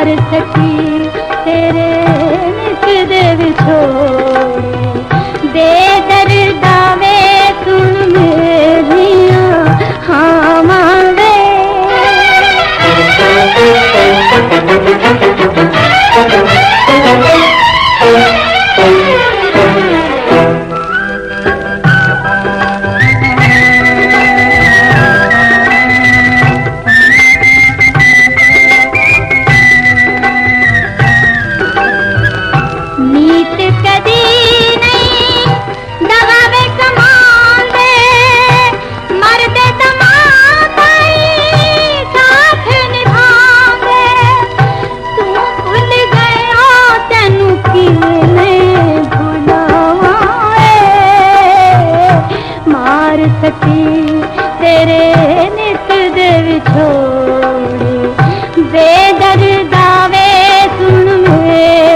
मार सकी तेरे नित दे विछोड़े, बेदर्दा वे सुन मेरिया हावां वे। नीत कदी नहीं दबावे कमांदे, मरदे तमाशाई साथ निभांदे। तू भुल गया तेनू किवें भुलावां, मार सकी तेरे नित दे विछोड़े, बेदर्दा वे सुन मेरे